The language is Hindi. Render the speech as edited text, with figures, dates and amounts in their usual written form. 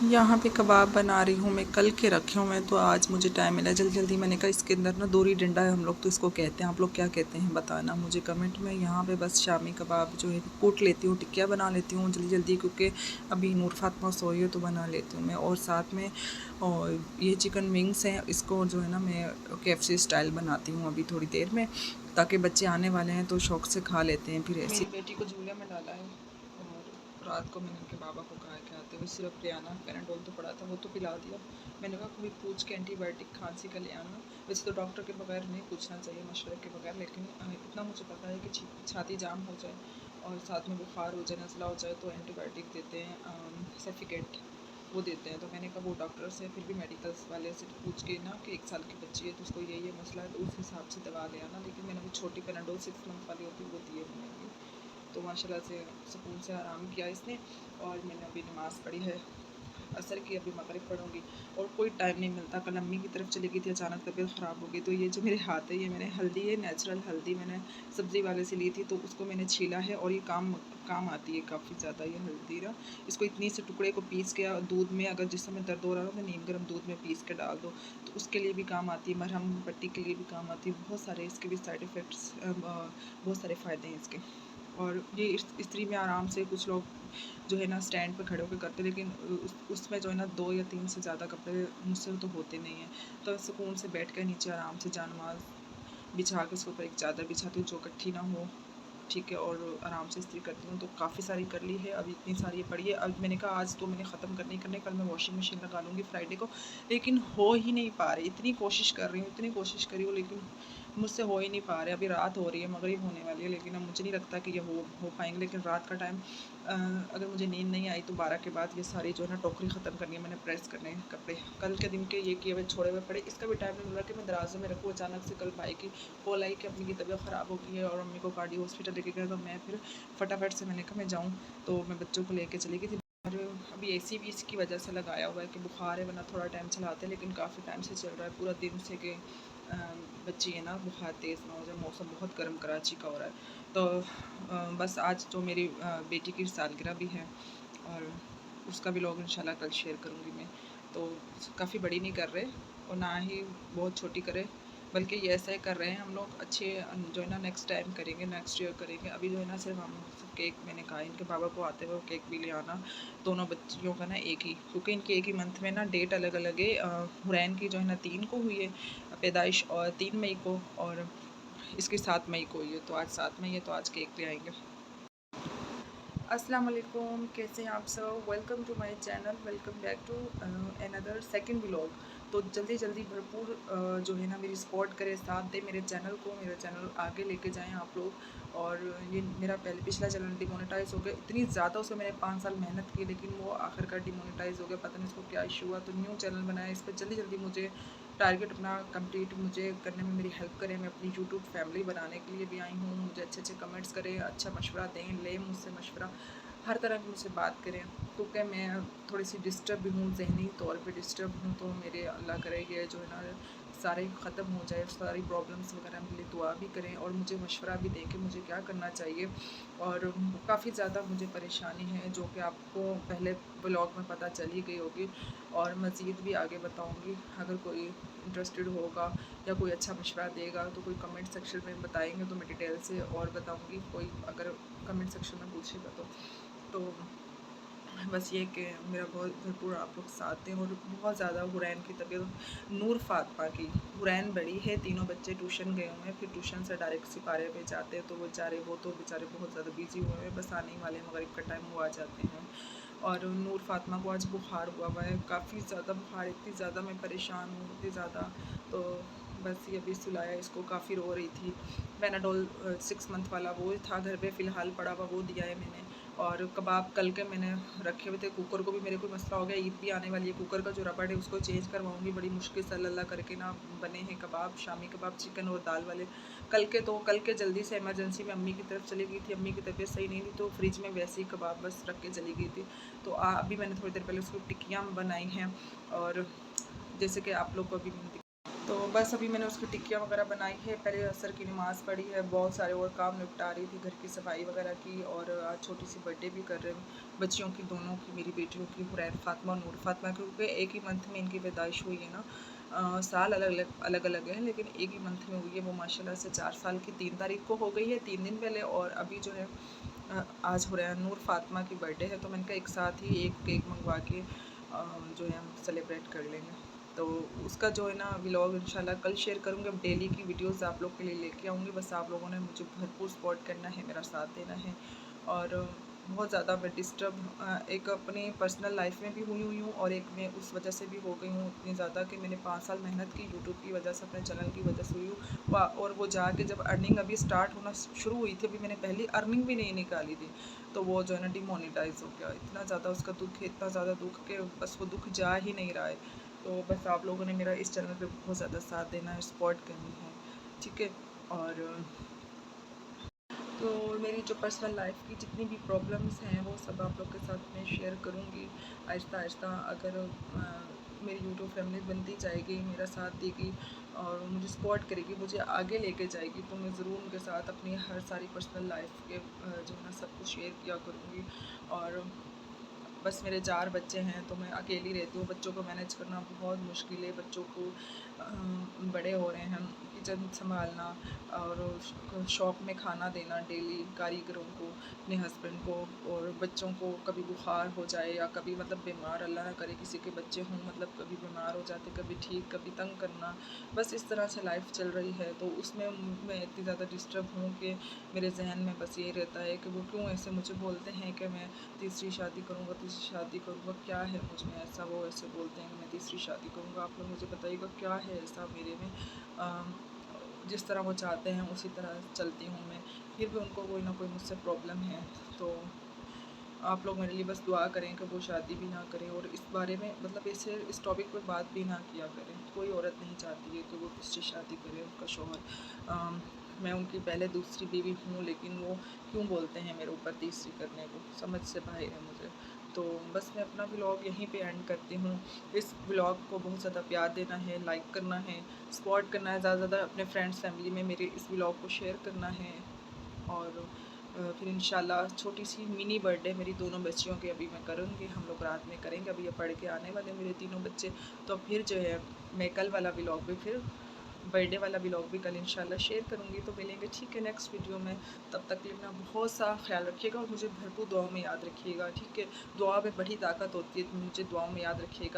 यहाँ पे कबाब बना रही हूँ मैं, कल के रखे हुए हैं तो आज मुझे टाइम मिला जल्दी जल्दी। मैंने कहा इसके अंदर ना दोरी डंडा है, हम लोग तो इसको कहते हैं, आप लोग क्या कहते हैं बताना मुझे कमेंट में। यहाँ पे बस शामी कबाब जो है कूट लेती हूँ, टिक्किया बना लेती हूँ जल्दी जल्दी, क्योंकि अभी नूर फातिमा सोई है तो बना लेती हूँ मैं। और साथ में और ये चिकन विंग्स हैं, इसको जो है ना मैं KFC स्टाइल बनाती हूँ अभी थोड़ी देर में, ताकि बच्चे आने वाले हैं तो शौक से खा लेते हैं। फिर ऐसी बेटी को झूले में डाला है और रात को मैंने उनके बाबा को कहा कि आते हुए सिर्फ ले आना, पैराडोल तो पड़ा था वो तो पिला दिया। मैंने कहा कोई पूछ के एंटीबायोटिक खांसी का ले आना। वैसे तो डॉक्टर के बगैर नहीं पूछना चाहिए, मशवरे के बगैर, लेकिन इतना मुझे पता है कि छाती जाम हो जाए और साथ में बुखार हो जाए, नज़ला हो जाए तो एंटीबायोटिक देते हैं, सेफिकेट वो देते हैं। तो मैंने कहा वो डॉक्टर से फिर भी मेडिकल्स वाले से पूछ के ना कि 1 साल की बच्ची है तो उसको ये मसला है, तो उस हिसाब से दवा ले आना। लेकिन मैंने वो छोटी पैराडोल 6 मंथ वाली होती है वो दिए मैंने अभी, तो माशाल्लाह से सुकून से आराम किया इसने। और मैंने अभी नमाज़ पढ़ी है असर की, अभी मगरिब पढ़ूँगी और कोई टाइम नहीं मिलता। कल अम्मी की तरफ चली गई थी, अचानक तबीयत ख़राब हो गई, तो ये जो मेरे हाथ है ये मैंने हल्दी है, नेचुरल हल्दी मैंने सब्ज़ी वाले से ली थी, तो उसको मैंने छीला है और ये काम आती है काफ़ी ज़्यादा ये हल्दी ना। इसको इतनी से टुकड़े को पीस के दूध में, अगर जिस समय दर्द हो रहा हो तो नीम गर्म दूध में पीस के डाल दो, तो उसके लिए भी काम आती है, मरहम पट्टी के लिए भी काम आती है। बहुत सारे इसके भी साइड इफ़ेक्ट्स, बहुत सारे फ़ायदे हैं इसके। और ये इस्त्री में आराम से कुछ लोग जो है ना स्टैंड पे खड़े होकर करते, लेकिन उसमें जो है ना 2 या 3 से ज़्यादा कपड़े मुझसे तो होते नहीं हैं। तो सुकून से बैठ कर नीचे आराम से जानमाज़ बिछा के उसके ऊपर एक चादर बिछाती हूँ जो इकट्ठी ना हो, ठीक है, और आराम से इस्त्री करती हूँ। तो काफ़ी सारी कर ली है, अभी इतनी सारी पड़ी है। अब मैंने कहा आज तो मैंने ख़त्म करने कल मैं वॉशिंग मशीन लगा लूँगी फ्राइडे को, लेकिन हो ही नहीं पा रही। इतनी कोशिश कर रही हूँ, इतनी कोशिश करी हूँ, लेकिन मुझसे हो ही नहीं पा रहा है। अभी रात हो रही है, मगरिब होने वाली है, लेकिन अब मुझे नहीं लगता कि ये हो पाएंगे। लेकिन रात का टाइम अगर मुझे नींद नहीं आई तो 12 के बाद ये सारी जो है ना टोकरी ख़त्म करनी है, मैंने प्रेस करने हैं कपड़े। कल के दिन के ये किए हुए छोड़े हुए पड़े, इसका भी टाइम नहीं मिल रहा कि मैं दराज़े में रखूँ। अचानक से कल भाई की कॉल आई कि अम्मी की तबीयत ख़राब हो गई है और अम्मी को गाड़ी हॉस्पिटल लेके गए, तो मैं फिर फटाफट से मैंने कहा मैं जाऊँ, तो मैं बच्चों को लेके चली गई थी। और अभी AC भी इसकी वजह से लगाया हुआ है कि बुखार है, वरना थोड़ा टाइम चलाते हैं, लेकिन काफ़ी टाइम से चल रहा है पूरा दिन से कि बच्ची है ना बुखार तेज़ ना हो जाए। मौसम बहुत गर्म कराची का हो रहा है। तो बस आज तो मेरी बेटी की सालगिरह भी है और उसका भी लोग इंशाल्लाह कल शेयर करूँगी मैं। तो काफ़ी बड़ी नहीं कर रहे और ना ही बहुत छोटी करे, बल्कि ये ऐसा ही कर रहे हैं हम लोग अच्छे, जो है ना नेक्स्ट टाइम करेंगे, नेक्स्ट ईयर करेंगे। अभी जो है ना सिर्फ हम केक, मैंने कहा इनके बाबा को आते हुए केक भी ले आना, दोनों बच्चियों का ना एक ही, क्योंकि इनके एक ही मंथ में ना डेट अलग अलग है। हुरैन की जो है ना 3 को हुई है पैदाइश और 3 मई को, और इसकी 7 मई को हुई है, तो आज 7 मई है तो आज केक ले आएंगे। अस्सलाम वालेकुम, कैसे हैं आप सब। Welcome to my channel, welcome back to another second vlog. तो जल्दी जल्दी भरपूर जो है ना मेरी सपोर्ट करें, साथ दें मेरे चैनल को, मेरा चैनल आगे लेके जाएं आप लोग। और ये मेरा पिछला चैनल डिमोनेटाइज हो गया, इतनी ज़्यादा उसमें मैंने 5 साल मेहनत की, लेकिन वो आखिरकार डिमोनेटाइज हो गया, पता नहीं उसको क्या इशू हुआ। तो न्यू चैनल बनाया, इस पर जल्दी जल्दी मुझे टारगेट अपना कंप्लीट मुझे करने में मेरी हेल्प करें। मैं अपनी यूट्यूब फैमिली बनाने के लिए भी आई हूँ। मुझे अच्छे अच्छे कमेंट्स करें, अच्छा मशवरा दें, लें मुझसे मशवरा, हर तरह की मुझसे बात करें, क्योंकि मैं थोड़ी सी डिस्टर्ब भी हूँ, ज़हनी तौर पे डिस्टर्ब हूँ। तो मेरे अल्लाह करे ये जो है ना सारे ख़त्म हो जाए, सारी प्रॉब्लम्स वगैरह के लिए दुआ भी करें और मुझे मशवरा भी दें कि मुझे क्या करना चाहिए। और काफ़ी ज़्यादा मुझे परेशानी है, जो कि आपको पहले ब्लॉग में पता चल ही गई होगी, और मज़ीद भी आगे बताऊँगी। अगर कोई इंटरेस्टेड होगा या कोई अच्छा मशवरा देगा तो कोई कमेंट सेक्शन में बताएंगे तो मैं डिटेल से और बताऊँगी, कोई अगर कमेंट सेक्शन में पूछेगा तो बस ये कि मेरा बहुत भरपूर आप लोग साथ दें। और बहुत ज़्यादा हुरैन की तबीयत, नूर फातिमा की, हुरैन बड़ी है, तीनों बच्चे ट्यूशन गए हुए हैं, फिर ट्यूशन से डायरेक्ट सिपारे पे जाते हैं, तो वो बेचारे बहुत ज़्यादा बिजी हुए हैं, बस आने ही वाले मगरिब का टाइम वो आ जाते हैं। और नूर फातिमा को आज बुखार हुआ है, काफ़ी ज़्यादा बुखार, इतनी ज़्यादा मैं परेशान हूँ, इतनी ज़्यादा। तो बस ये अभी सुलाया इसको, काफ़ी रो रही थी। पैनाडोल 6 मंथ वाला वो था घर पे फ़िलहाल पड़ा हुआ, वो दिया है मैंने। और कबाब कल के मैंने रखे हुए थे, कुकर को भी मेरे कोई मसला हो गया, ईद भी आने वाली है, कुकर का जो रबड़ है उसको चेंज करवाऊंगी, बड़ी मुश्किल से अल्लाह करके ना बने हैं कबाब, शामी कबाब, चिकन और दाल वाले। कल के जल्दी से इमरजेंसी में अम्मी की तरफ चली गई थी, अम्मी की तबीयत सही नहीं थी, तो फ्रिज में वैसे ही कबाब बस रख के चली गई थी। तो अभी मैंने थोड़ी देर पहले उसको टिक्कियाँ बनाई हैं, और जैसे कि आप लोग को अभी तो बस अभी मैंने उसकी टिक्कियाँ वगैरह बनाई है, पहले असर की नमाज़ पढ़ी है, बहुत सारे और काम निपटा रही थी, घर की सफाई वगैरह की, और आज छोटी सी बर्थडे भी कर रहे हूँ बच्चियों की, दोनों की, मेरी बेटियों की, हुरैन फ़ातिमा और नूर फ़ातिमा, क्योंकि एक ही मंथ में इनकी पैदाइश हुई है ना। साल अलग अलग है लेकिन एक ही मंथ में हुई है। वो माशाल्लाह से 4 साल की 3 तारीख को हो गई है, 3 दिन पहले, और अभी जो है आज हुरैन नूर फ़ातिमा की बर्थडे है, तो मैंने कहा एक साथ ही एक केक मंगवा के जो है हम सेलिब्रेट कर लेंगे। तो उसका जो है ना व्लॉग इंशाल्लाह कल शेयर करूँगी। अब डेली की वीडियोस आप लोग के लिए लेके आऊँगी। बस आप लोगों ने मुझे भरपूर सपोर्ट करना है, मेरा साथ देना है। और बहुत ज़्यादा मैं डिस्टर्ब एक अपनी पर्सनल लाइफ में भी हुई हूँ, और एक मैं उस वजह से भी हो गई हूँ इतनी ज़्यादा कि मैंने 5 साल मेहनत की यूट्यूब की वजह से, अपने चैनल की वजह से हुई हूँ। और वो जाके जब अर्निंग अभी स्टार्ट होना शुरू हुई थी, अभी मैंने पहली अर्निंग भी नहीं निकाली थी, तो वो जो है ना डिमोनेटाइज हो गया। इतना ज़्यादा उसका दुख है, इतना ज़्यादा दुख के बस वो दुख जा ही नहीं रहा है। तो बस आप लोगों ने मेरा इस चैनल पे बहुत ज़्यादा साथ देना है, सपोर्ट करनी है, ठीक है। और तो मेरी जो पर्सनल लाइफ की जितनी भी प्रॉब्लम्स हैं वो सब आप लोग के साथ मैं शेयर करूँगी आहिस्ता आहिस्ता। अगर मेरी यूट्यूब फैमिली बनती जाएगी, मेरा साथ देगी और मुझे सपोर्ट करेगी, मुझे आगे लेके जाएगी, तो मैं ज़रूर उनके साथ अपनी हर सारी पर्सनल लाइफ के जो है ना सब कुछ शेयर किया करूँगी। और बस मेरे 4 बच्चे हैं, तो मैं अकेली रहती हूँ, बच्चों को मैनेज करना बहुत मुश्किल है। बच्चों को बड़े हो रहे हैं, किचन सँभालना और शॉप में खाना देना डेली कारीगरों को, अपने हस्बैंड को, और बच्चों को कभी बुखार हो जाए या कभी मतलब बीमार, अल्लाह ना करे किसी के बच्चे हों, मतलब कभी बीमार हो जाते, कभी ठीक, कभी तंग करना, बस इस तरह से लाइफ चल रही है। तो उसमें मैं इतनी ज़्यादा डिस्टर्ब हूँ कि मेरे जहन में बस ये रहता है कि वो क्यों ऐसे मुझे बोलते हैं कि मैं तीसरी शादी करूँगा, तीसरी शादी करूँगा, क्या है मुझ में ऐसा? वो ऐसे बोलते हैं कि मैं तीसरी शादी करूँगा। आप लोग मुझे बताइएगा क्या है ऐसा मेरे में? जिस तरह वो चाहते हैं उसी तरह चलती हूँ मैं, फिर भी उनको कोई ना कोई मुझसे प्रॉब्लम है। तो आप लोग मेरे लिए बस दुआ करें कि वो शादी भी ना करें, और इस बारे में मतलब ऐसे इस टॉपिक पर बात भी ना किया करें। कोई औरत नहीं चाहती है कि वो तीसरी शादी करे, उनका शौहर। मैं उनकी पहले दूसरी बीवी हूँ, लेकिन वो क्यों बोलते हैं मेरे ऊपर तीसरी करने को, समझ से बाहर है मुझे। तो बस मैं अपना व्लॉग यहीं पे एंड करती हूँ। इस व्लॉग को बहुत ज़्यादा प्यार देना है, लाइक करना है, सपोर्ट करना है, ज़्यादा से ज़्यादा अपने फ्रेंड्स फैमिली में मेरे इस व्लॉग को शेयर करना है। और फिर इंशाल्लाह छोटी सी मिनी बर्थडे मेरी दोनों बच्चियों के अभी मैं करूँगी, हम लोग रात में करेंगे। अभी ये पढ़ के आने वाले मेरे तीनों बच्चे, तो फिर जो है मैं कल वाला व्लॉग भी, फिर बर्थडे वाला व्लॉग भी कल इंशाल्लाह शेयर करूँगी। तो मिलेंगे ठीक है नेक्स्ट वीडियो में, तब तक के लिए अपना बहुत सा ख्याल रखिएगा और मुझे भरपूर दुआओं में याद रखिएगा, ठीक है। दुआ में बड़ी ताकत होती है, तो मुझे दुआओं में याद रखिएगा।